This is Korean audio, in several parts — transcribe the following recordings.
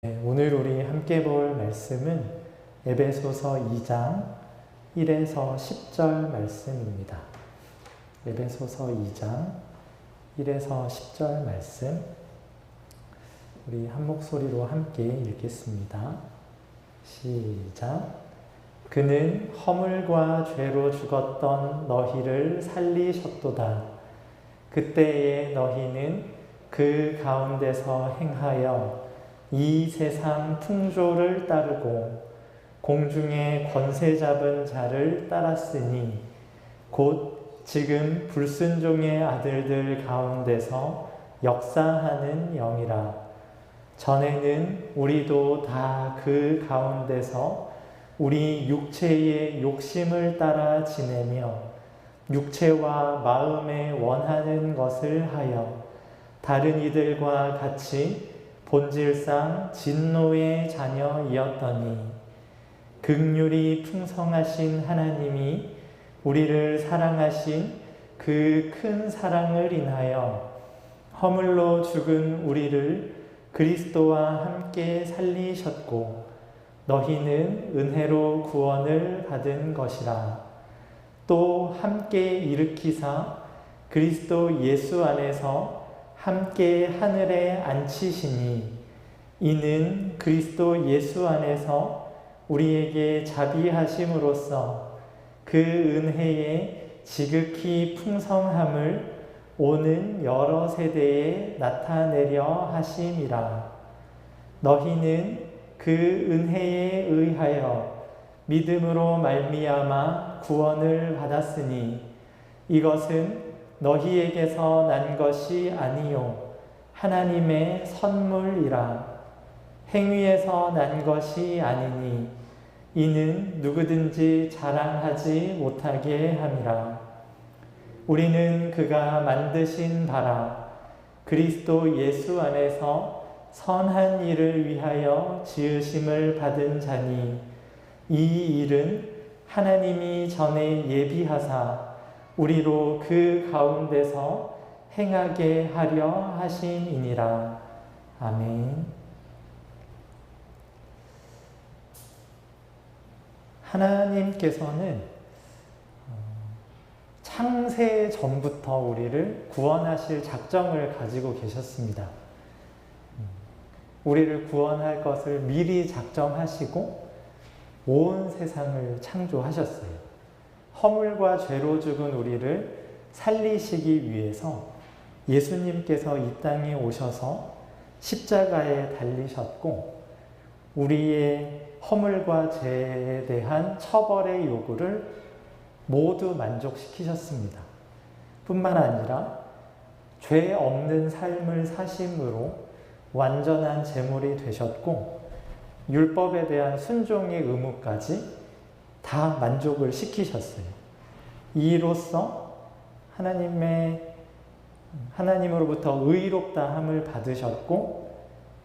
오늘 우리 함께 볼 말씀은 에베소서 2장 1에서 10절 말씀입니다. 에베소서 2장 1에서 10절 말씀, 우리 한 목소리로 함께 읽겠습니다. 시작. 그는 허물과 죄로 죽었던 너희를 살리셨도다. 그때에 너희는 그 가운데서 행하여 이 세상 풍조를 따르고 공중의 권세 잡은 자를 따랐으니 곧 지금 불순종의 아들들 가운데서 역사하는 영이라. 전에는 우리도 다 그 가운데서 우리 육체의 욕심을 따라 지내며 육체와 마음에 원하는 것을 하여 다른 이들과 같이 본질상 진노의 자녀이었더니 긍휼이 풍성하신 하나님이 우리를 사랑하신 그 큰 사랑을 인하여 허물로 죽은 우리를 그리스도와 함께 살리셨고 너희는 은혜로 구원을 받은 것이라. 또 함께 일으키사 그리스도 예수 안에서 함께 하늘에 앉히시니 이는 그리스도 예수 안에서 우리에게 자비하심으로써 그 은혜의 지극히 풍성함을 오는 여러 세대에 나타내려 하심이라. 너희는 그 은혜에 의하여 믿음으로 말미암아 구원을 받았으니 이것은 너희에게서 난 것이 아니요 하나님의 선물이라. 행위에서 난 것이 아니니 이는 누구든지 자랑하지 못하게 함이라. 우리는 그가 만드신 바라 그리스도 예수 안에서 선한 일을 위하여 지으심을 받은 자니 이 일은 하나님이 전에 예비하사 우리로 그 가운데서 행하게 하려 하심이니라. 아멘. 하나님께서는 창세 전부터 우리를 구원하실 작정을 가지고 계셨습니다. 우리를 구원할 것을 미리 작정하시고 온 세상을 창조하셨어요. 허물과 죄로 죽은 우리를 살리시기 위해서 예수님께서 이 땅에 오셔서 십자가에 달리셨고 우리의 허물과 죄에 대한 처벌의 요구를 모두 만족시키셨습니다. 뿐만 아니라 죄 없는 삶을 사심으로 완전한 제물이 되셨고 율법에 대한 순종의 의무까지 다 만족을 시키셨어요. 이로써 하나님으로부터 의롭다함을 받으셨고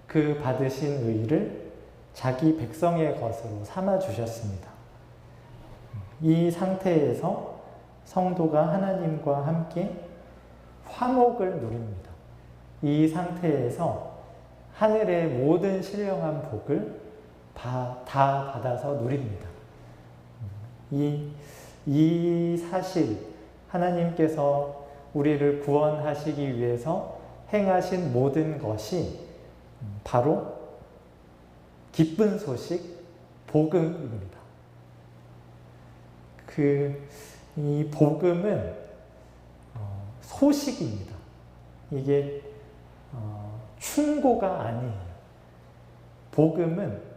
그 받으신 의를 자기 백성의 것으로 삼아 주셨습니다. 이 상태에서 성도가 하나님과 함께 화목을 누립니다. 이 상태에서 하늘의 모든 신령한 복을 다 받아서 누립니다. 이 사실, 하나님께서 우리를 구원하시기 위해서 행하신 모든 것이 바로 기쁜 소식, 복음입니다. 이 복음은 소식입니다. 이게 충고가 아니에요. 복음은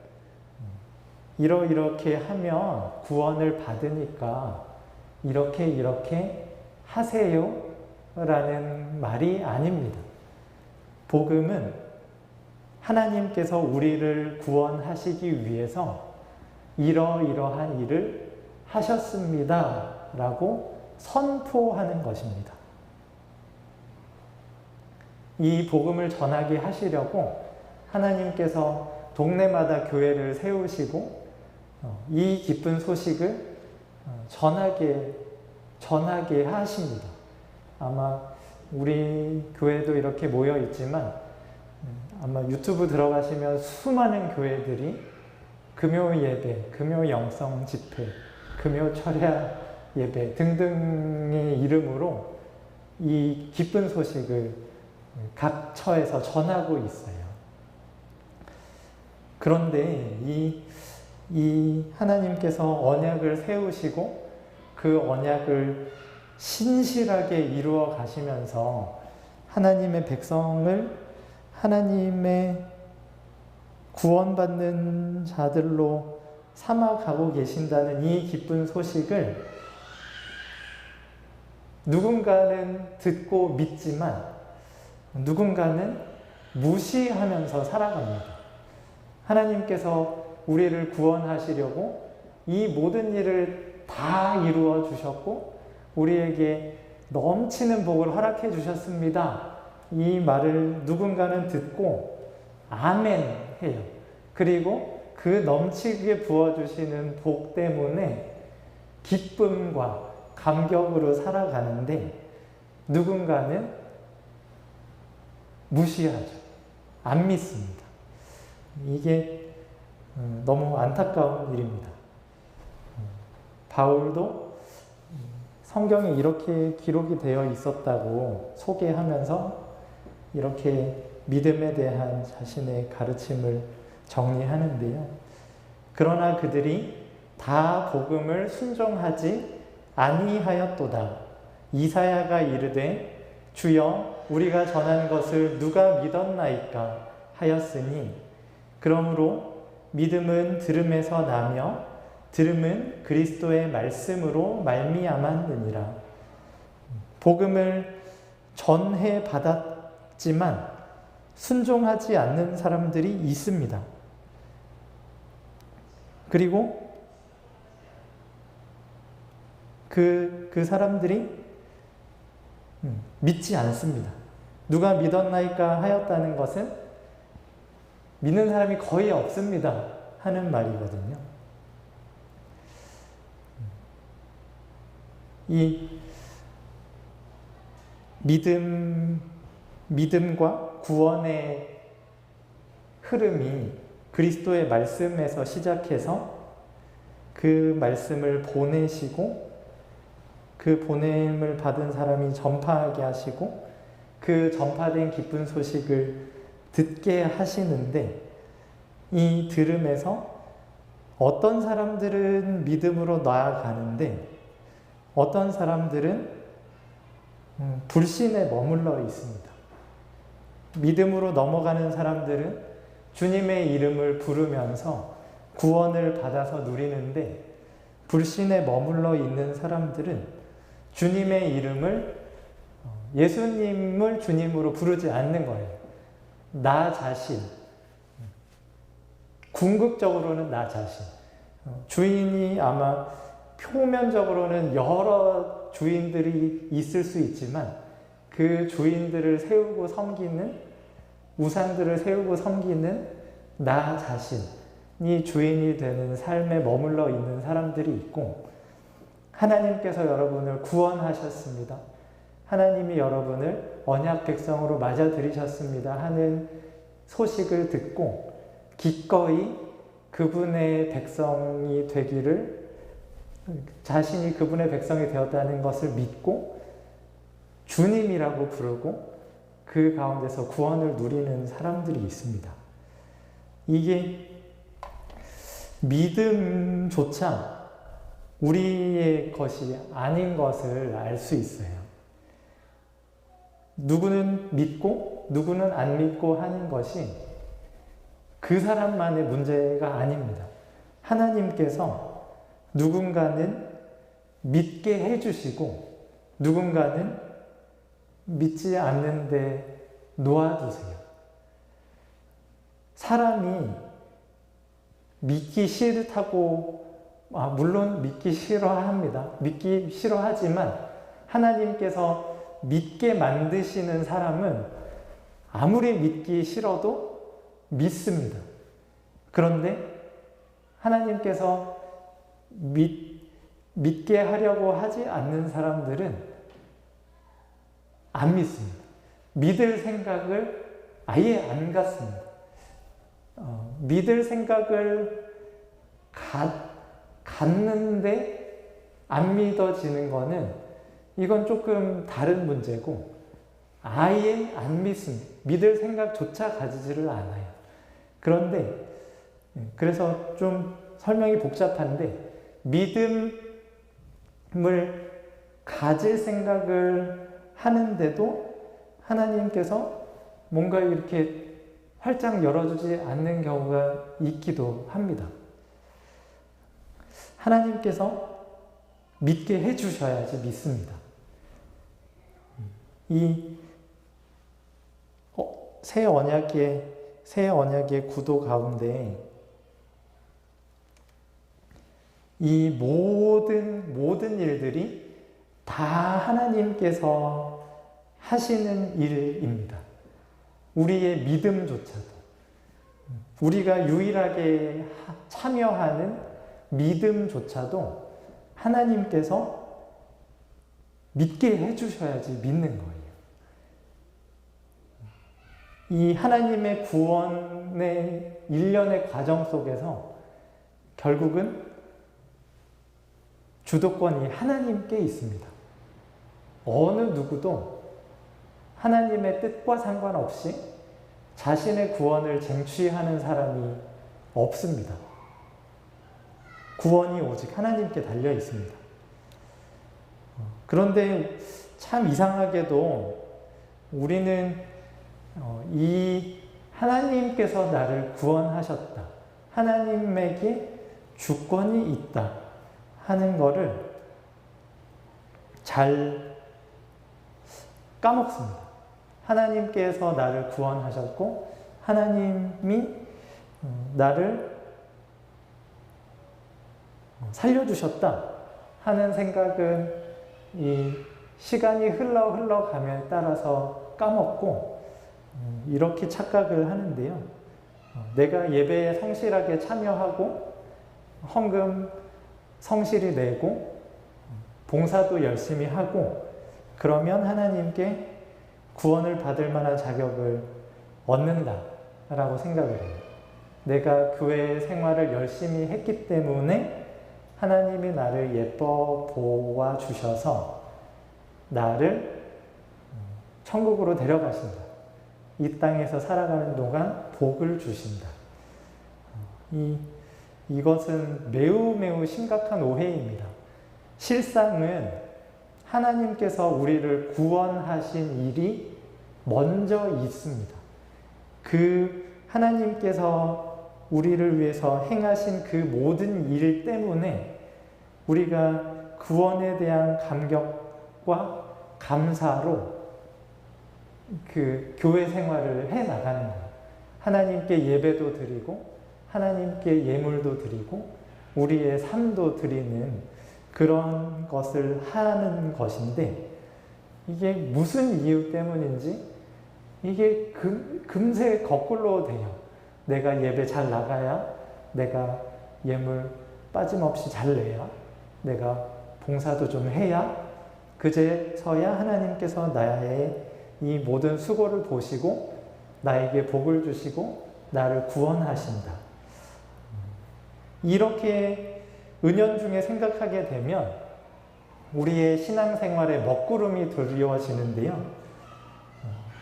이렇게 하면 구원을 받으니까 이렇게 하세요 라는 말이 아닙니다. 복음은 하나님께서 우리를 구원하시기 위해서 이러이러한 일을 하셨습니다 라고 선포하는 것입니다. 이 복음을 전하게 하시려고 하나님께서 동네마다 교회를 세우시고 이 기쁜 소식을 전하게 하십니다. 아마 우리 교회도 이렇게 모여 있지만 아마 유튜브 들어가시면 수많은 교회들이 금요 예배, 금요 영성 집회, 금요 철야 예배 등등의 이름으로 이 기쁜 소식을 각 처에서 전하고 있어요. 그런데 이 하나님께서 언약을 세우시고 그 언약을 신실하게 이루어 가시면서 하나님의 백성을 하나님의 구원받는 자들로 삼아가고 계신다는 이 기쁜 소식을 누군가는 듣고 믿지만 누군가는 무시하면서 살아갑니다. 하나님께서 우리를 구원하시려고 이 모든 일을 다 이루어 주셨고 우리에게 넘치는 복을 허락해 주셨습니다. 이 말을 누군가는 듣고 아멘 해요. 그리고 그 넘치게 부어주시는 복 때문에 기쁨과 감격으로 살아가는데 누군가는 무시하죠. 안 믿습니다. 이게 너무 안타까운 일입니다. 바울도 성경에 이렇게 기록이 되어 있었다고 소개하면서 이렇게 믿음에 대한 자신의 가르침을 정리하는데요. 그러나 그들이 다 복음을 순종하지 아니하였도다. 이사야가 이르되 주여 우리가 전한 것을 누가 믿었나이까 하였으니 그러므로 믿음은 들음에서 나며 들음은 그리스도의 말씀으로 말미암았느니라. 복음을 전해 받았지만 순종하지 않는 사람들이 있습니다. 그리고 그 사람들이 믿지 않습니다. 누가 믿었나이까 하였다는 것은 믿는 사람이 거의 없습니다 하는 말이거든요. 이 믿음과 구원의 흐름이 그리스도의 말씀에서 시작해서 그 말씀을 보내시고 그 보냄을 받은 사람이 전파하게 하시고 그 전파된 기쁜 소식을 듣게 하시는데 이 들음에서 어떤 사람들은 믿음으로 나아가는데 어떤 사람들은 불신에 머물러 있습니다. 믿음으로 넘어가는 사람들은 주님의 이름을 부르면서 구원을 받아서 누리는데 불신에 머물러 있는 사람들은 주님의 이름을 예수님을 주님으로 부르지 않는 거예요. 나 자신, 궁극적으로는 나 자신. 주인이 아마 표면적으로는 여러 주인들이 있을 수 있지만 그 주인들을 세우고 섬기는 우상들을 세우고 섬기는 나 자신이 주인이 되는 삶에 머물러 있는 사람들이 있고 하나님께서 여러분을 구원하셨습니다. 하나님이 여러분을 언약 백성으로 맞아들이셨습니다 하는 소식을 듣고 기꺼이 그분의 백성이 되기를 자신이 그분의 백성이 되었다는 것을 믿고 주님이라고 부르고 그 가운데서 구원을 누리는 사람들이 있습니다. 이게 믿음조차 우리의 것이 아닌 것을 알 수 있어요. 누구는 믿고 누구는 안 믿고 하는 것이 그 사람만의 문제가 아닙니다. 하나님께서 누군가는 믿게 해주시고 누군가는 믿지 않는데 놓아두세요. 사람이 믿기 싫다고 물론 믿기 싫어합니다. 믿기 싫어하지만 하나님께서 믿게 만드시는 사람은 아무리 믿기 싫어도 믿습니다. 그런데 하나님께서 믿게 하려고 하지 않는 사람들은 안 믿습니다. 믿을 생각을 아예 안 갖습니다. 믿을 생각을 갖는데 안 믿어지는 거는 이건 조금 다른 문제고, 아예 안 믿습니다. 믿을 생각조차 가지지를 않아요. 그런데 그래서 좀 설명이 복잡한데, 믿음을 가질 생각을 하는데도 하나님께서 뭔가 이렇게 활짝 열어주지 않는 경우가 있기도 합니다. 하나님께서 믿게 해주셔야지 믿습니다. 이 새 언약의 구도 가운데 이 모든 일들이 다 하나님께서 하시는 일입니다. 우리의 믿음조차도, 우리가 유일하게 참여하는 믿음조차도 하나님께서 믿게 해주셔야지 믿는 거예요. 이 하나님의 구원의 일련의 과정 속에서 결국은 주도권이 하나님께 있습니다. 어느 누구도 하나님의 뜻과 상관없이 자신의 구원을 쟁취하는 사람이 없습니다. 구원이 오직 하나님께 달려 있습니다. 그런데 참 이상하게도 우리는 이 하나님께서 나를 구원하셨다, 하나님에게 주권이 있다 하는 거를 잘 까먹습니다. 하나님께서 나를 구원하셨고 하나님이 나를 살려주셨다 하는 생각은 이 시간이 흘러감에 따라서 까먹고 이렇게 착각을 하는데요. 내가 예배에 성실하게 참여하고 헌금 성실히 내고 봉사도 열심히 하고 그러면 하나님께 구원을 받을 만한 자격을 얻는다라고 생각을 해요. 내가 교회 생활을 열심히 했기 때문에 하나님이 나를 예뻐 보아 주셔서 나를 천국으로 데려가신다. 이 땅에서 살아가는 동안 복을 주신다. 이것은 매우 심각한 오해입니다. 실상은 하나님께서 우리를 구원하신 일이 먼저 있습니다. 그 하나님께서 우리를 위해서 행하신 그 모든 일 때문에 우리가 구원에 대한 감격과 감사로 그 교회 생활을 해 나가는 거예요. 하나님께 예배도 드리고 하나님께 예물도 드리고 우리의 삶도 드리는 그런 것을 하는 것인데, 이게 무슨 이유 때문인지 이게 금세 거꾸로 돼요. 내가 예배 잘 나가야, 내가 예물 빠짐없이 잘 내야, 내가 봉사도 좀 해야, 그제서야 하나님께서 나의 이 모든 수고를 보시고 나에게 복을 주시고 나를 구원하신다. 이렇게 은연중에 생각하게 되면 우리의 신앙생활에 먹구름이 드리워지는데요.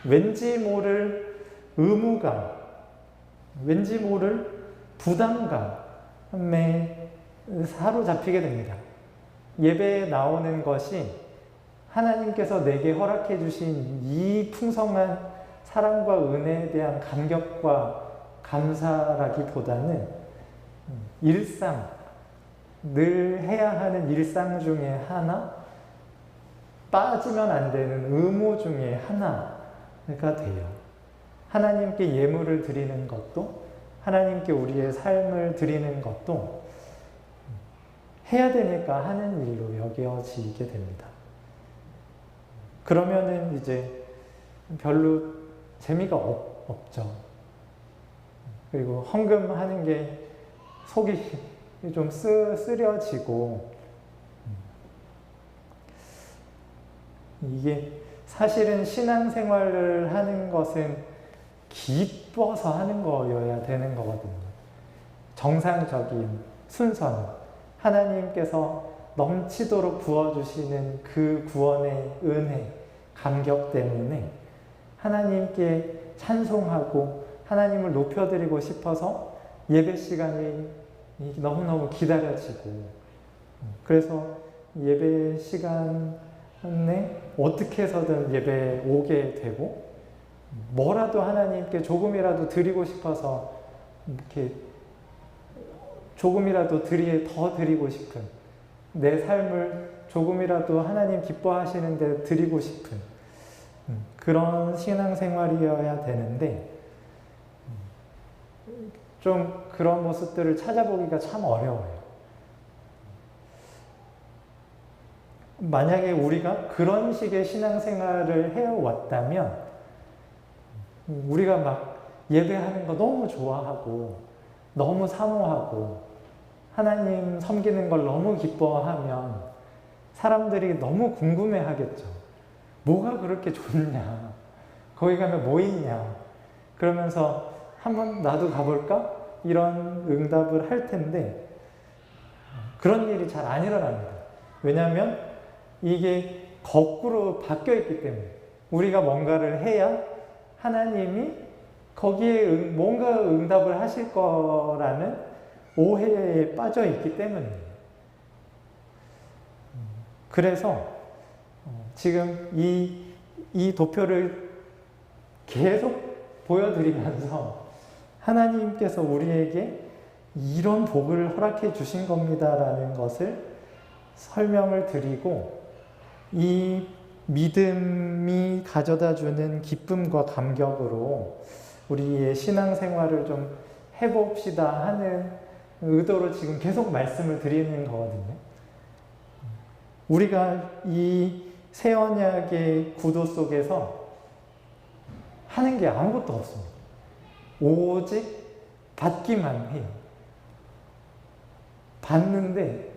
왠지 모를 의무감, 왠지 모를 부담감에 사로잡히게 됩니다. 예배에 나오는 것이 하나님께서 내게 허락해 주신 이 풍성한 사랑과 은혜에 대한 감격과 감사라기보다는 일상, 늘 해야 하는 일상 중에 하나, 빠지면 안 되는 의무 중에 하나가 돼요. 하나님께 예물을 드리는 것도, 하나님께 우리의 삶을 드리는 것도 해야 되니까 하는 일로 여겨지게 됩니다. 그러면은 이제 별로 재미가 없죠. 그리고 헌금하는 게 속이 좀 쓰려지고, 이게 사실은 신앙생활을 하는 것은 기뻐서 하는 거여야 되는 거거든요. 정상적인 순서는 하나님께서 넘치도록 부어주시는 그 구원의 은혜, 감격 때문에 하나님께 찬송하고 하나님을 높여드리고 싶어서 예배 시간이 너무너무 기다려지고, 그래서 예배 시간에 어떻게 해서든 예배에 오게 되고, 뭐라도 하나님께 조금이라도 드리고 싶어서 이렇게 조금이라도 더 드리고 싶은, 내 삶을 조금이라도 하나님 기뻐하시는 데 드리고 싶은 그런 신앙생활이어야 되는데, 좀 그런 모습들을 찾아보기가 참 어려워요. 만약에 우리가 그런 식의 신앙생활을 해왔다면, 우리가 막 예배하는 거 너무 좋아하고 너무 사모하고 하나님 섬기는 걸 너무 기뻐하면 사람들이 너무 궁금해하겠죠. 뭐가 그렇게 좋냐? 거기 가면 뭐 있냐? 그러면서 한번 나도 가볼까? 이런 응답을 할 텐데, 그런 일이 잘 안 일어납니다. 왜냐하면 이게 거꾸로 바뀌어 있기 때문에, 우리가 뭔가를 해야 하나님이 거기에 뭔가 응답을 하실 거라는 오해에 빠져 있기 때문이에요. 그래서 지금 이 도표를 계속 보여드리면서 하나님께서 우리에게 이런 복을 허락해 주신 겁니다라는 것을 설명을 드리고, 이 믿음이 가져다 주는 기쁨과 감격으로 우리의 신앙생활을 좀 해봅시다 하는 의도로 지금 계속 말씀을 드리는 거거든요. 우리가 이 새 언약의 구도 속에서 하는 게 아무것도 없습니다. 오직 받기만 해요. 받는데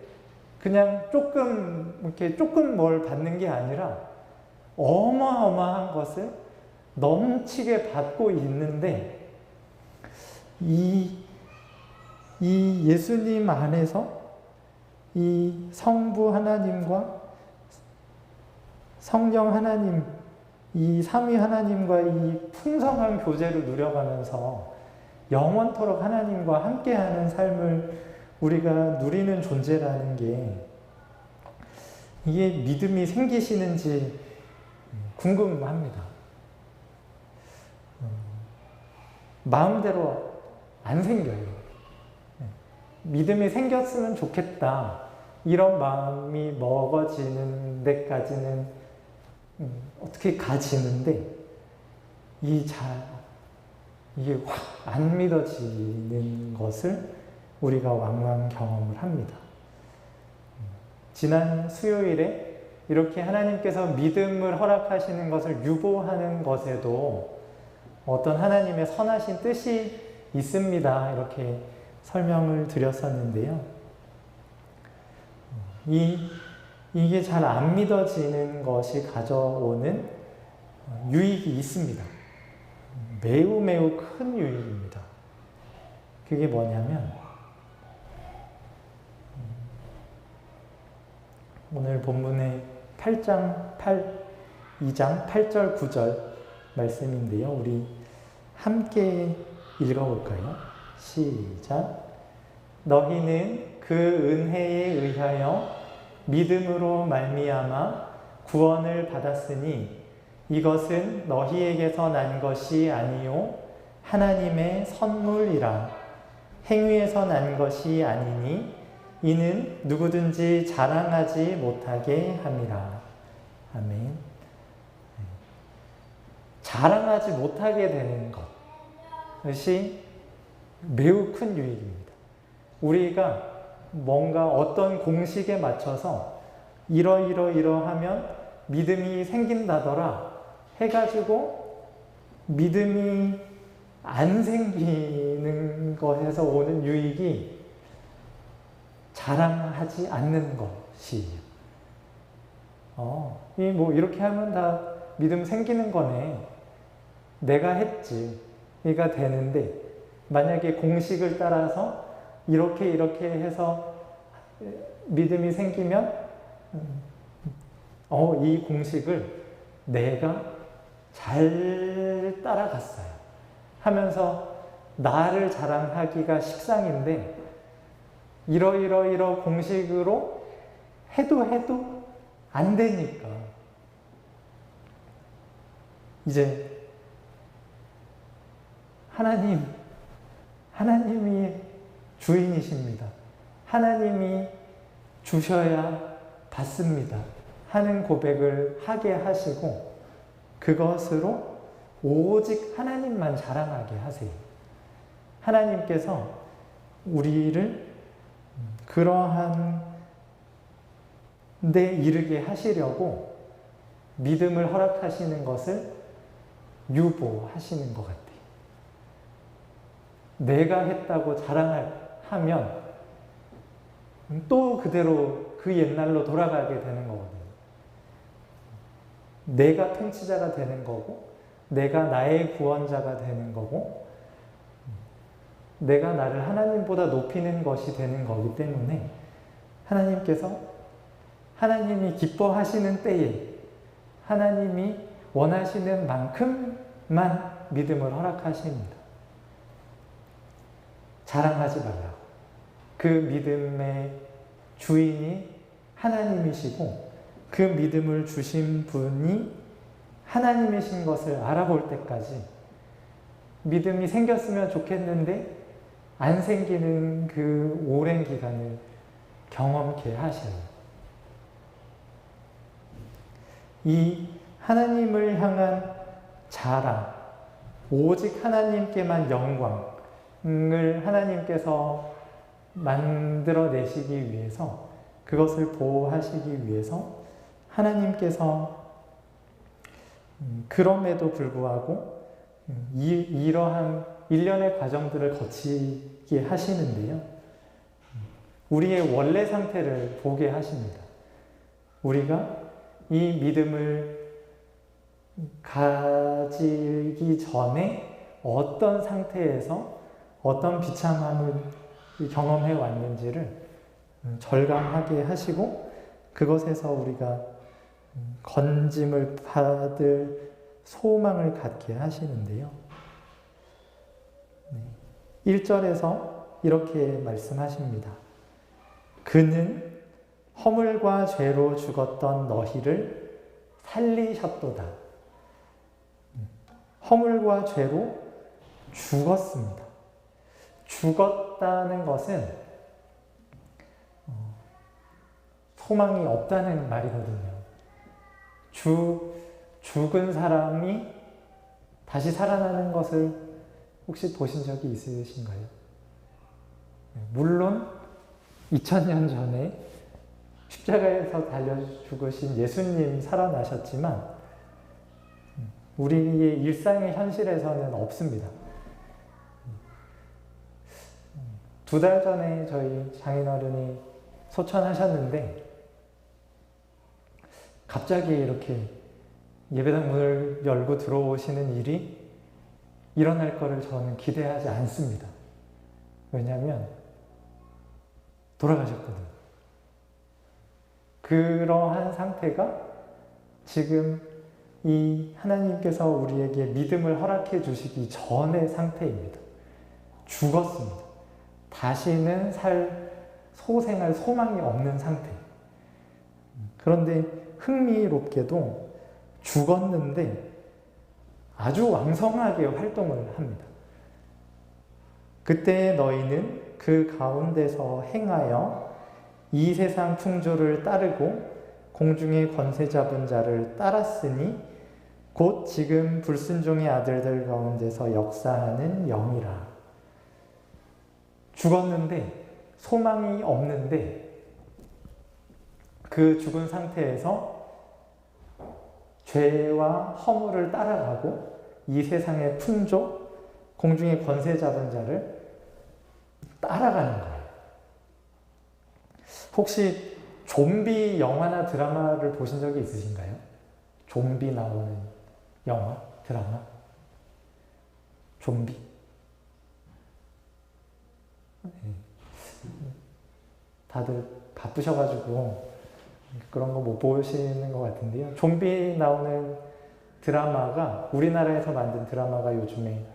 그냥 조금 뭘 받는 게 아니라 어마어마한 것을 넘치게 받고 있는데, 이 예수님 안에서 이 성부 하나님과 성령 하나님, 이 삼위 하나님과 이 풍성한 교제를 누려가면서 영원토록 하나님과 함께하는 삶을 우리가 누리는 존재라는 게, 이게 믿음이 생기시는지 궁금합니다. 마음대로 안 생겨요. 믿음이 생겼으면 좋겠다, 이런 마음이 먹어지는 데까지는 어떻게 가지는데, 이게 확 안 믿어지는 것을 우리가 왕왕 경험을 합니다. 지난 수요일에 이렇게 하나님께서 믿음을 허락하시는 것을 유보하는 것에도 어떤 하나님의 선하신 뜻이 있습니다, 이렇게 설명을 드렸었는데요. 이게 잘 안 믿어지는 것이 가져오는 유익이 있습니다. 매우 매우 큰 유익입니다. 그게 뭐냐면, 오늘 본문의 2장 8절 9절 말씀인데요. 우리 함께 읽어볼까요? 시작. 너희는 그 은혜에 의하여 믿음으로 말미암아 구원을 받았으니 이것은 너희에게서 난 것이 아니요 하나님의 선물이라. 행위에서 난 것이 아니니 이는 누구든지 자랑하지 못하게 함이라. 아멘. 자랑하지 못하게 되는 것이 매우 큰 유익입니다. 우리가 뭔가 어떤 공식에 맞춰서 이러하면 믿음이 생긴다더라 해가지고 믿음이 안 생기는 것에서 오는 유익이 자랑하지 않는 것이에요. 이렇게 하면 다 믿음 생기는 거네. 내가 했지. 되는데, 만약에 공식을 따라서 이렇게 해서 믿음이 생기면 이 공식을 내가 잘 따라갔어요 하면서 나를 자랑하기가 식상인데, 이러 공식으로 해도 안 되니까 이제 하나님이 주인이십니다. 하나님이 주셔야 받습니다 하는 고백을 하게 하시고, 그것으로 오직 하나님만 자랑하게 하세요. 하나님께서 우리를 그러한 데 이르게 하시려고 믿음을 허락하시는 것을 유보하시는 것 같아요. 내가 했다고 자랑하면 또 그대로 그 옛날로 돌아가게 되는 거거든요. 내가 통치자가 되는 거고, 내가 나의 구원자가 되는 거고, 내가 나를 하나님보다 높이는 것이 되는 거기 때문에, 하나님이 기뻐하시는 때에 하나님이 원하시는 만큼만 믿음을 허락하십니다. 자랑하지 말라고. 그 믿음의 주인이 하나님이시고, 그 믿음을 주신 분이 하나님이신 것을 알아볼 때까지 믿음이 생겼으면 좋겠는데 안 생기는 그 오랜 기간을 경험케 하셔요. 이 하나님을 향한 자랑, 오직 하나님께만 영광을 하나님께서 만들어내시기 위해서, 그것을 보호하시기 위해서 하나님께서 그럼에도 불구하고 이러한 일련의 과정들을 거치게 하시는데요. 우리의 원래 상태를 보게 하십니다. 우리가 이 믿음을 가지기 전에 어떤 상태에서 어떤 비참함을 경험해 왔는지를 절감하게 하시고, 그것에서 우리가 건짐을 받을 소망을 갖게 하시는데요. 1절에서 이렇게 말씀하십니다. 그는 허물과 죄로 죽었던 너희를 살리셨도다. 허물과 죄로 죽었습니다. 죽었다는 것은 소망이 없다는 말이거든요. 죽은 사람이 다시 살아나는 것을 혹시 보신 적이 있으신가요? 물론 2000년 전에 십자가에서 달려 죽으신 예수님 살아나셨지만 우리의 일상의 현실에서는 없습니다. 2달 전에 저희 장인어른이 소천하셨는데 갑자기 이렇게 예배당 문을 열고 들어오시는 일이 일어날 거를 저는 기대하지 않습니다. 왜냐하면 돌아가셨거든요. 그러한 상태가 지금 이 하나님께서 우리에게 믿음을 허락해 주시기 전의 상태입니다. 죽었습니다. 다시는 소생할 소망이 없는 상태. 그런데 흥미롭게도 죽었는데 아주 왕성하게 활동을 합니다. 그때 너희는 그 가운데서 행하여 이 세상 풍조를 따르고 공중의 권세 잡은 자를 따랐으니 곧 지금 불순종의 아들들 가운데서 역사하는 영이라. 죽었는데 소망이 없는데 그 죽은 상태에서 죄와 허물을 따라가고 이 세상의 풍조, 공중의 권세 잡은 자를 따라가는 거예요. 혹시 좀비 영화나 드라마를 보신 적이 있으신가요? 좀비 나오는 영화, 드라마? 좀비. 다들 바쁘셔가지고 그런 거 못 보시는 것 같은데요. 좀비 나오는 드라마가, 우리나라에서 만든 드라마가 요즘에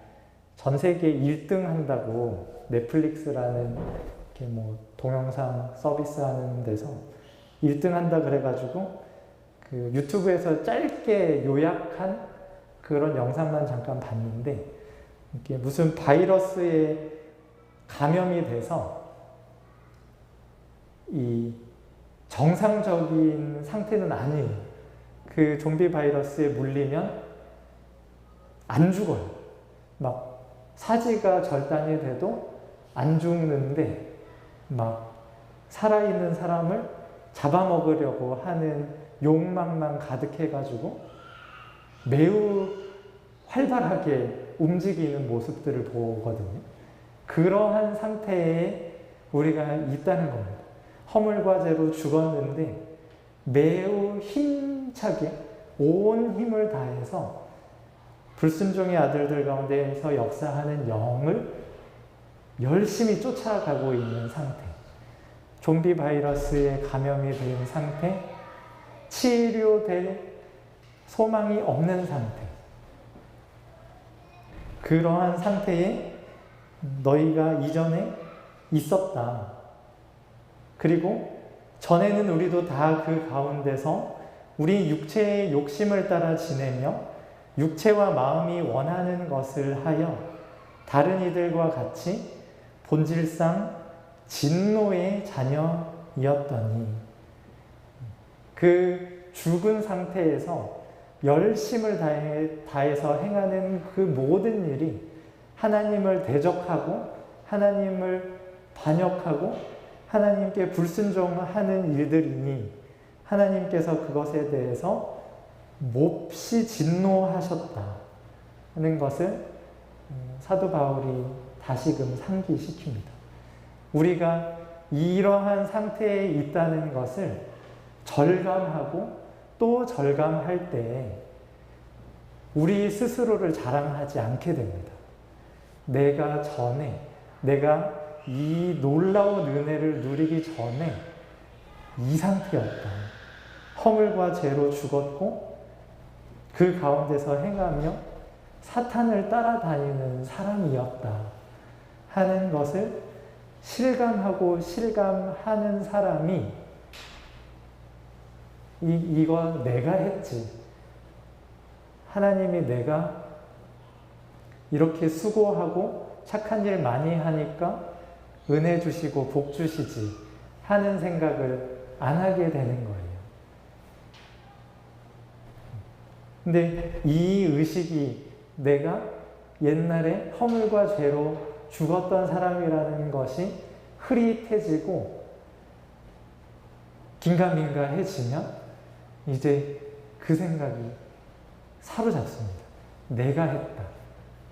전 세계 1등 한다고 넷플릭스라는 이렇게 뭐 동영상 서비스 하는 데서 1등 한다 그래가지고 그 유튜브에서 짧게 요약한 그런 영상만 잠깐 봤는데, 이게 무슨 바이러스에 감염이 돼서 이 정상적인 상태는 아니에요. 그 좀비 바이러스에 물리면 안 죽어요. 막 사지가 절단이 돼도 안 죽는데 막 살아있는 사람을 잡아먹으려고 하는 욕망만 가득해가지고 매우 활발하게 움직이는 모습들을 보거든요. 그러한 상태에 우리가 있다는 겁니다. 허물과 죄로 죽었는데 매우 힘차게 온 힘을 다해서 불순종의 아들들 가운데에서 역사하는 영을 열심히 쫓아가고 있는 상태. 좀비 바이러스에 감염이 된 상태, 치료될 소망이 없는 상태. 그러한 상태에 너희가 이전에 있었다. 그리고 전에는 우리도 다 그 가운데서 우리 육체의 욕심을 따라 지내며 육체와 마음이 원하는 것을 하여 다른 이들과 같이 본질상 진노의 자녀이었더니, 그 죽은 상태에서 열심을 다해서 행하는 그 모든 일이 하나님을 대적하고 하나님을 반역하고 하나님께 불순종하는 일들이니 하나님께서 그것에 대해서 몹시 진노하셨다 하는 것을 사도 바울이 다시금 상기시킵니다. 우리가 이러한 상태에 있다는 것을 절감하고 또 절감할 때 우리 스스로를 자랑하지 않게 됩니다. 내가 이 놀라운 은혜를 누리기 전에 이 상태였다. 허물과 죄로 죽었고 그 가운데서 행하며 사탄을 따라다니는 사람이었다 하는 것을 실감하고 실감하는 사람이 이건 내가 했지. 하나님이 내가 이렇게 수고하고 착한 일 많이 하니까 은혜 주시고 복 주시지 하는 생각을 안 하게 되는 거예요. 근데 이 의식이 내가 옛날에 허물과 죄로 죽었던 사람이라는 것이 흐릿해지고 긴가민가해지면 이제 그 생각이 사로잡습니다. 내가 했다.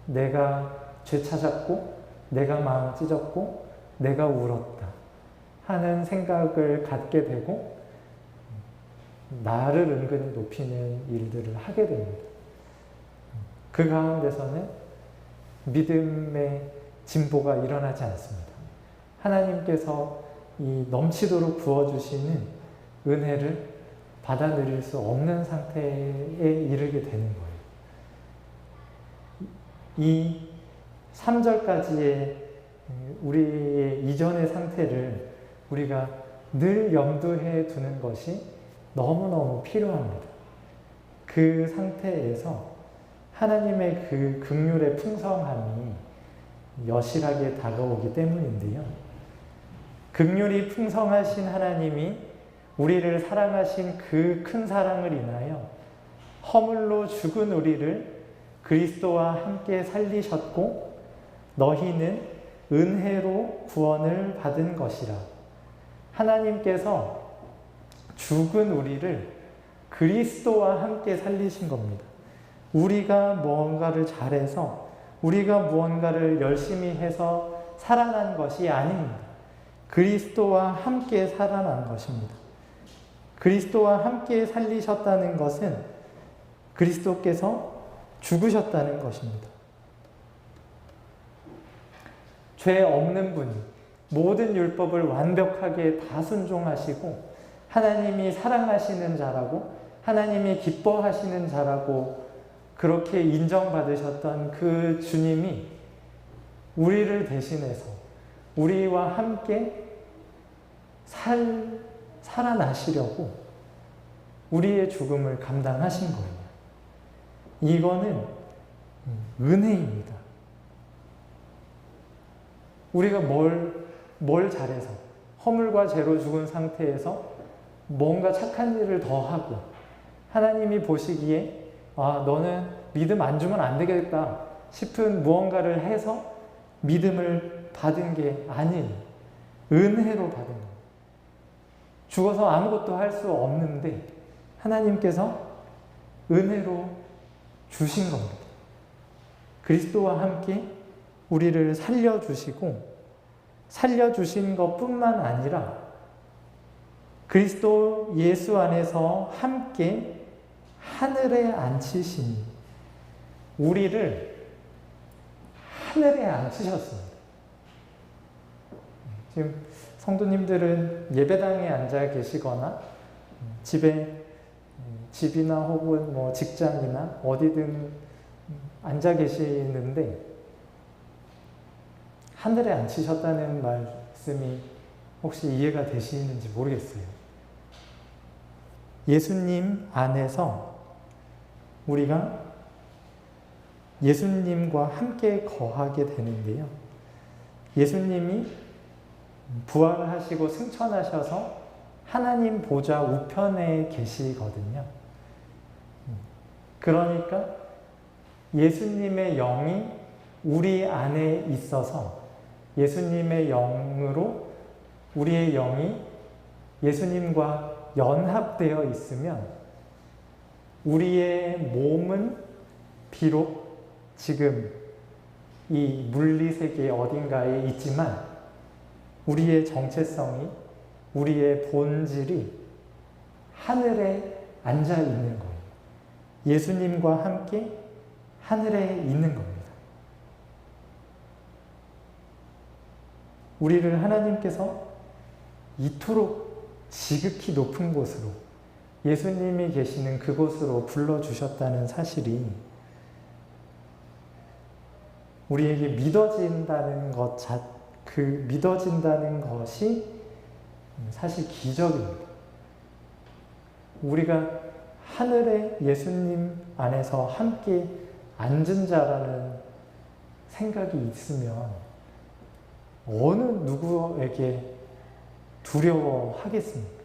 내가 죄 찾았고 내가 마음 찢었고 내가 울었다 하는 생각을 갖게 되고 나를 은근히 높이는 일들을 하게 됩니다. 그 가운데서는 믿음의 진보가 일어나지 않습니다. 하나님께서 이 넘치도록 부어주시는 은혜를 받아들일 수 없는 상태에 이르게 되는 거예요. 이 3절까지의 우리의 이전의 상태를 우리가 늘 염두해 두는 것이 너무너무 필요합니다. 그 상태에서 하나님의 그 긍휼의 풍성함이 여실하게 다가오기 때문인데요. 긍휼이 풍성하신 하나님이 우리를 사랑하신 그 큰 사랑을 인하여 허물로 죽은 우리를 그리스도와 함께 살리셨고 너희는 은혜로 구원을 받은 것이라. 하나님께서 죽은 우리를 그리스도와 함께 살리신 겁니다. 우리가 무언가를 잘해서 우리가 무언가를 열심히 해서 살아난 것이 아닙니다. 그리스도와 함께 살아난 것입니다. 그리스도와 함께 살리셨다는 것은 그리스도께서 죽으셨다는 것입니다. 죄 없는 분이 모든 율법을 완벽하게 다 순종하시고 하나님이 사랑하시는 자라고 하나님이 기뻐하시는 자라고 그렇게 인정받으셨던 그 주님이 우리를 대신해서 우리와 함께 살아나시려고 우리의 죽음을 감당하신 거예요. 이거는 은혜입니다. 우리가 뭘 잘해서 허물과 죄로 죽은 상태에서 뭔가 착한 일을 더 하고 하나님이 보시기에 너는 믿음 안 주면 안 되겠다 싶은 무언가를 해서 믿음을 받은 게 아니에요. 은혜로 받은 거예요. 죽어서 아무것도 할 수 없는데 하나님께서 은혜로 주신 겁니다. 그리스도와 함께 우리를 살려주시고 살려주신 것뿐만 아니라 그리스도 예수 안에서 함께 하늘에 앉히시니 우리를 하늘에 앉히셨습니다. 지금 성도님들은 예배당에 앉아 계시거나 집이나 혹은 뭐 직장이나 어디든 앉아 계시는데 하늘에 앉히셨다는 말씀이 혹시 이해가 되시는지 모르겠어요. 예수님 안에서 우리가 예수님과 함께 거하게 되는데요. 예수님이 부활하시고 승천하셔서 하나님 보좌 우편에 계시거든요. 그러니까 예수님의 영이 우리 안에 있어서 예수님의 영으로 우리의 영이 예수님과 연합되어 있으면 우리의 몸은 비록 지금 이 물리세계 어딘가에 있지만 우리의 정체성이 우리의 본질이 하늘에 앉아 있는 거예요. 예수님과 함께 하늘에 있는 겁니다. 우리를 하나님께서 이토록 지극히 높은 곳으로 예수님이 계시는 그곳으로 불러주셨다는 사실이 우리에게 믿어진다는 믿어진다는 것이 사실 기적입니다. 우리가 하늘에 예수님 안에서 함께 앉은 자라는 생각이 있으면 어느 누구에게 두려워하겠습니까?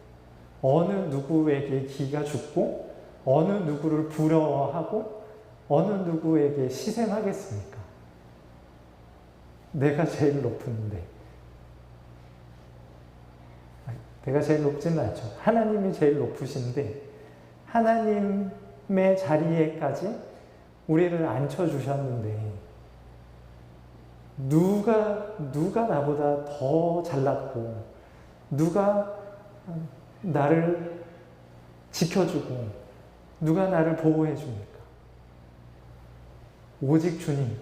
어느 누구에게 기가 죽고 어느 누구를 부러워하고 어느 누구에게 희생하겠습니까? 내가 제일 높은데 내가 제일 높지는 않죠. 하나님이 제일 높으신데 하나님의 자리에까지 우리를 앉혀주셨는데 누가 나보다 더 잘났고 누가 나를 지켜주고 누가 나를 보호해 줍니까? 오직 주님,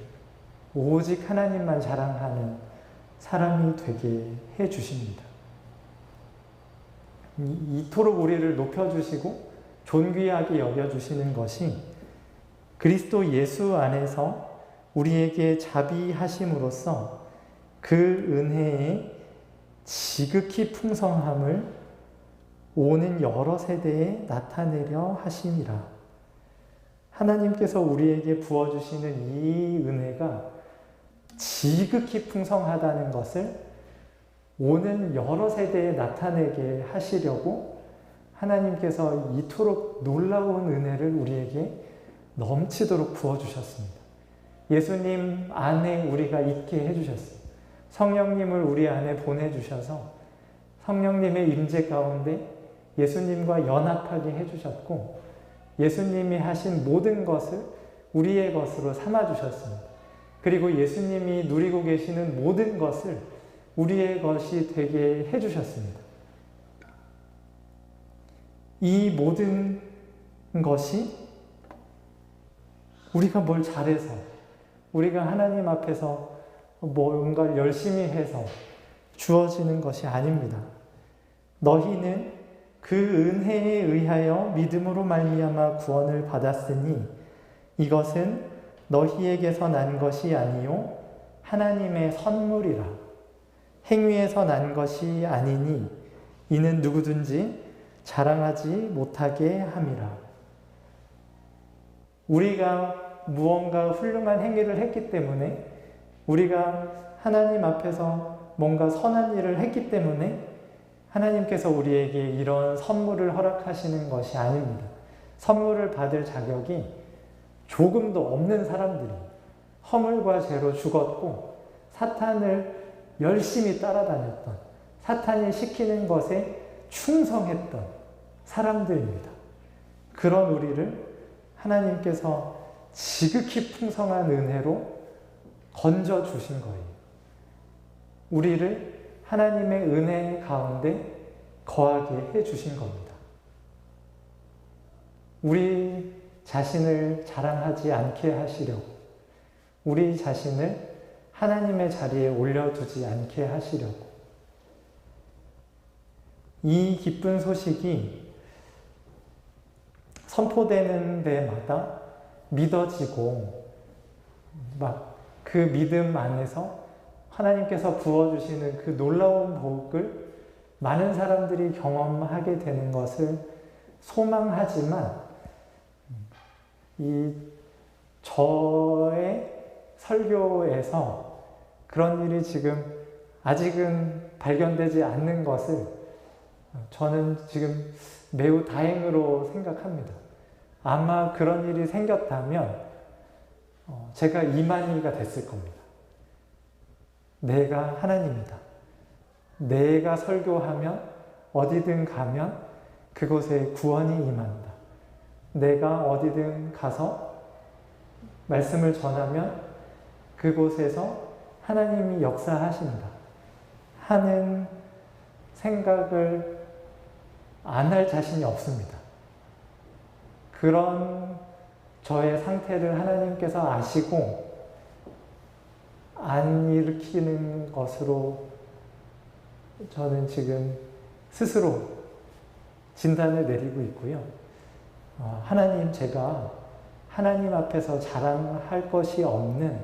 오직 하나님만 자랑하는 사람이 되게 해 주십니다. 이토록 우리를 높여주시고 존귀하게 여겨주시는 것이 그리스도 예수 안에서 우리에게 자비하심으로써 그 은혜의 지극히 풍성함을 오는 여러 세대에 나타내려 하심이라. 하나님께서 우리에게 부어주시는 이 은혜가 지극히 풍성하다는 것을 오는 여러 세대에 나타내게 하시려고 하나님께서 이토록 놀라운 은혜를 우리에게 넘치도록 부어주셨습니다. 예수님 안에 우리가 있게 해주셨습니다. 성령님을 우리 안에 보내주셔서 성령님의 임재 가운데 예수님과 연합하게 해주셨고 예수님이 하신 모든 것을 우리의 것으로 삼아주셨습니다. 그리고 예수님이 누리고 계시는 모든 것을 우리의 것이 되게 해주셨습니다. 이 모든 것이 우리가 뭘 잘해서 우리가 하나님 앞에서 뭔가 열심히 해서 주어지는 것이 아닙니다. 너희는 그 은혜에 의하여 믿음으로 말미암아 구원을 받았으니 이것은 너희에게서 난 것이 아니요 하나님의 선물이라. 행위에서 난 것이 아니니 이는 누구든지 자랑하지 못하게 함이라. 우리가 무언가 훌륭한 행위를 했기 때문에, 우리가 하나님 앞에서 뭔가 선한 일을 했기 때문에 하나님께서 우리에게 이런 선물을 허락하시는 것이 아닙니다. 선물을 받을 자격이 조금도 없는 사람들이 허물과 죄로 죽었고 사탄을 열심히 따라다녔던, 사탄이 시키는 것에 충성했던 사람들입니다. 그런 우리를 하나님께서 지극히 풍성한 은혜로 건져주신 거예요. 우리를 하나님의 은혜 가운데 거하게 해주신 겁니다. 우리 자신을 자랑하지 않게 하시려고, 우리 자신을 하나님의 자리에 올려두지 않게 하시려고. 이 기쁜 소식이 선포되는 데마다 믿어지고, 막 그 믿음 안에서 하나님께서 부어주시는 그 놀라운 복을 많은 사람들이 경험하게 되는 것을 소망하지만, 저의 설교에서 그런 일이 지금 아직은 발견되지 않는 것을 저는 지금 매우 다행으로 생각합니다. 아마 그런 일이 생겼다면 제가 이만희가 됐을 겁니다. 내가 하나님이다. 내가 설교하면 어디든 가면 그곳에 구원이 임한다. 내가 어디든 가서 말씀을 전하면 그곳에서 하나님이 역사하신다 하는 생각을 안 할 자신이 없습니다. 그런 저의 상태를 하나님께서 아시고 안 일으키는 것으로 저는 지금 스스로 진단을 내리고 있고요. 하나님, 제가 하나님 앞에서 자랑할 것이 없는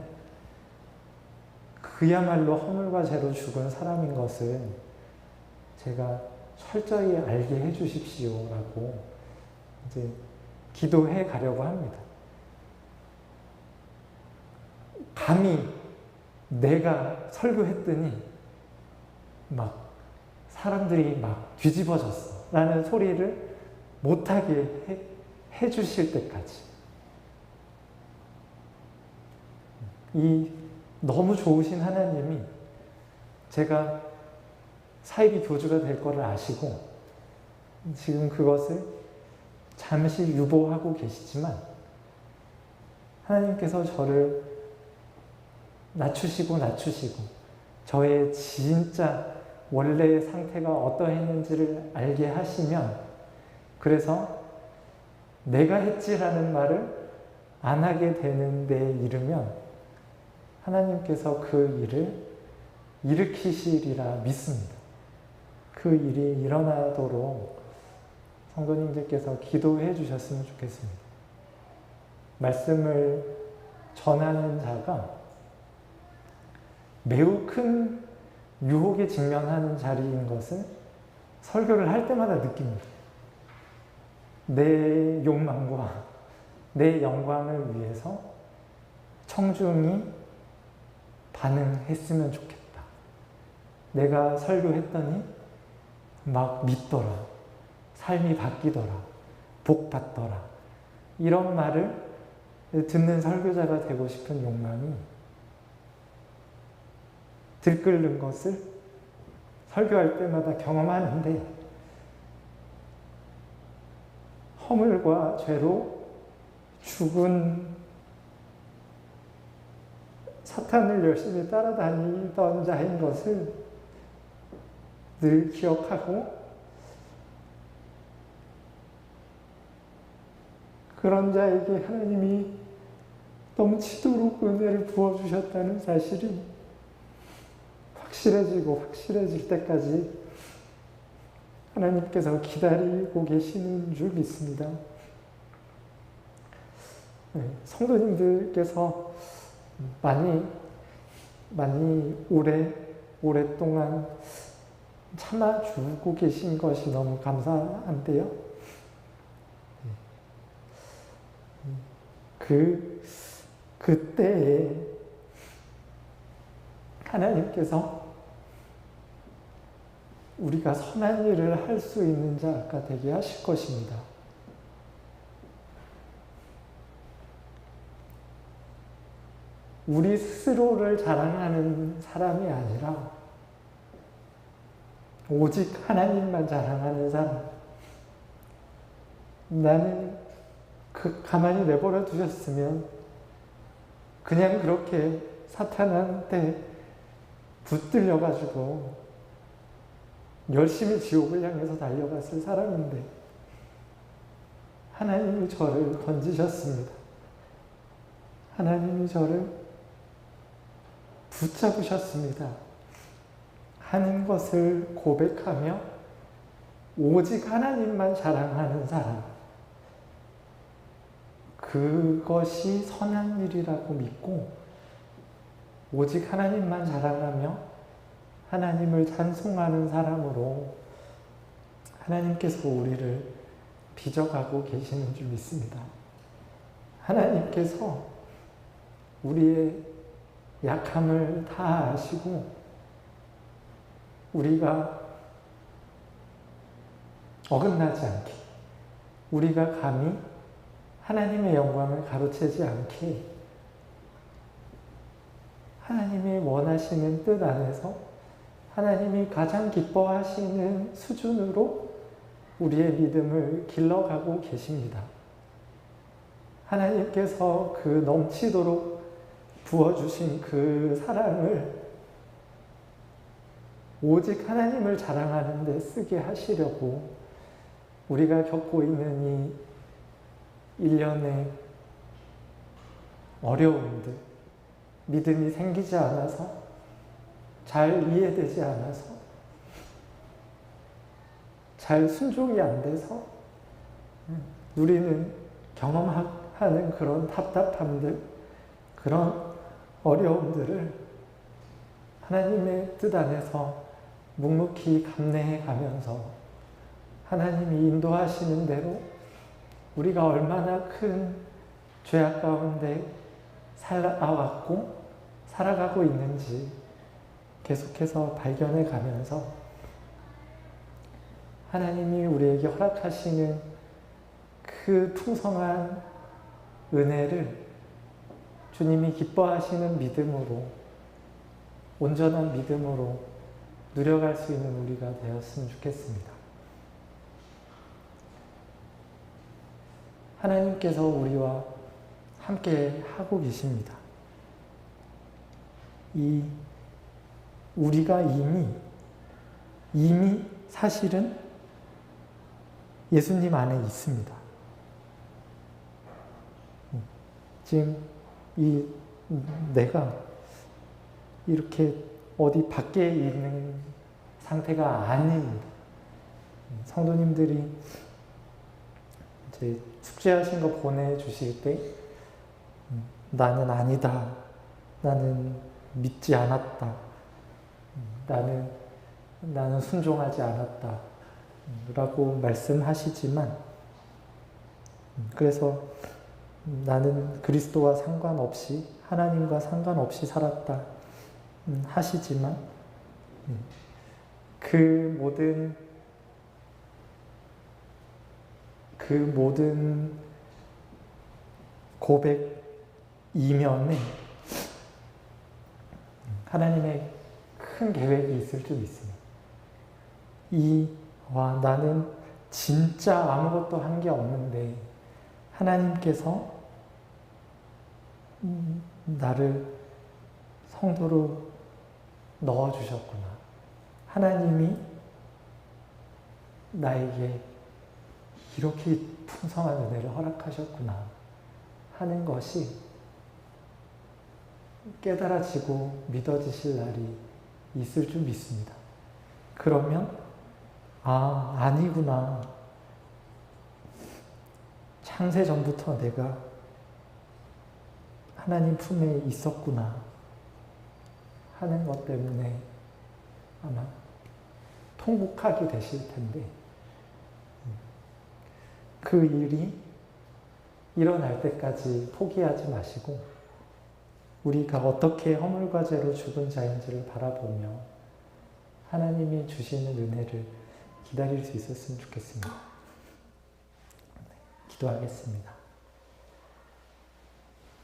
그야말로 허물과 죄로 죽은 사람인 것을 제가 철저히 알게 해주십시오라고 이제 기도해 가려고 합니다. 감히 내가 설교했더니 막 사람들이 막 뒤집어졌어 라는 소리를 못하게 해주실 때까지, 이 너무 좋으신 하나님이 제가 사이비 교주가 될 거를 아시고 지금 그것을 잠시 유보하고 계시지만 하나님께서 저를 낮추시고 저의 진짜 원래의 상태가 어떠했는지를 알게 하시면, 그래서 내가 했지라는 말을 안 하게 되는 데 이르면 하나님께서 그 일을 일으키시리라 믿습니다. 그 일이 일어나도록 성도님들께서 기도해 주셨으면 좋겠습니다. 말씀을 전하는 자가 매우 큰 유혹에 직면하는 자리인 것을 설교를 할 때마다 느낍니다. 내 욕망과 내 영광을 위해서 청중이 반응했으면 좋겠다. 내가 설교했더니 막 믿더라. 삶이 바뀌더라. 복 받더라. 이런 말을 듣는 설교자가 되고 싶은 욕망이 들끓는 것을 설교할 때마다 경험하는데, 허물과 죄로 죽은 사탄을 열심히 따라다니던 자인 것을 늘 기억하고, 그런 자에게 하나님이 넘치도록 은혜를 부어주셨다는 사실이 확실해지고 확실해질 때까지 하나님께서 기다리고 계시는 줄 믿습니다. 성도님들께서 많이 오랫동안 참아주고 계신 것이 너무 감사한데요. 그때에 하나님께서 우리가 선한 일을 할 수 있는 자가 되게 하실 것입니다. 우리 스스로를 자랑하는 사람이 아니라 오직 하나님만 자랑하는 사람. 나는 가만히 내버려 두셨으면 그냥 그렇게 사탄한테 붙들려가지고 열심히 지옥을 향해서 달려갔을 사람인데 하나님이 저를 건지셨습니다. 하나님이 저를 붙잡으셨습니다. 하는 것을 고백하며 오직 하나님만 자랑하는 사람. 그것이 선한 일이라고 믿고 오직 하나님만 자랑하며 하나님을 찬송하는 사람으로 하나님께서 우리를 빚어가고 계시는 줄 믿습니다. 하나님께서 우리의 약함을 다 아시고 우리가 어긋나지 않게, 우리가 감히 하나님의 영광을 가로채지 않게 하나님이 원하시는 뜻 안에서 하나님이 가장 기뻐하시는 수준으로 우리의 믿음을 길러가고 계십니다. 하나님께서 그 넘치도록 부어주신 그 사랑을 오직 하나님을 자랑하는 데 쓰게 하시려고 우리가 겪고 있는 이 1년의 어려움들, 믿음이 생기지 않아서, 잘 이해되지 않아서, 잘 순종이 안 돼서 누리는, 경험하는 그런 답답함들, 그런 어려움들을 하나님의 뜻 안에서 묵묵히 감내해 가면서 하나님이 인도하시는 대로 우리가 얼마나 큰 죄악 가운데 살아왔고 살아가고 있는지 계속해서 발견해 가면서 하나님이 우리에게 허락하시는 그 풍성한 은혜를 주님이 기뻐하시는 믿음으로, 온전한 믿음으로 누려갈 수 있는 우리가 되었으면 좋겠습니다. 하나님께서 우리와 함께 하고 계십니다. 우리가 이미 사실은 예수님 안에 있습니다. 지금 내가 이렇게 어디 밖에 있는 상태가 아닙니다. 성도님들이 이제 숙제하신 거 보내주실 때 나는 아니다, 나는 믿지 않았다, 나는 순종하지 않았다 라고 말씀하시지만, 그래서 나는 그리스도와 상관없이, 하나님과 상관없이 살았다 하시지만 그 모든 고백 이면에 하나님의 큰 계획이 있을 줄 믿습니다. 나는 진짜 아무것도 한 게 없는데 하나님께서 나를 성도로 넣어주셨구나. 하나님이 나에게 이렇게 풍성한 은혜를 허락하셨구나 하는 것이 깨달아지고 믿어지실 날이 있을 줄 믿습니다. 그러면 아니구나. 창세 전부터 내가 하나님 품에 있었구나 하는 것 때문에 아마 통곡하게 되실 텐데, 그 일이 일어날 때까지 포기하지 마시고 우리가 어떻게 허물과 죄로 죽은 자인지를 바라보며 하나님이 주시는 은혜를 기다릴 수 있었으면 좋겠습니다. 기도하겠습니다.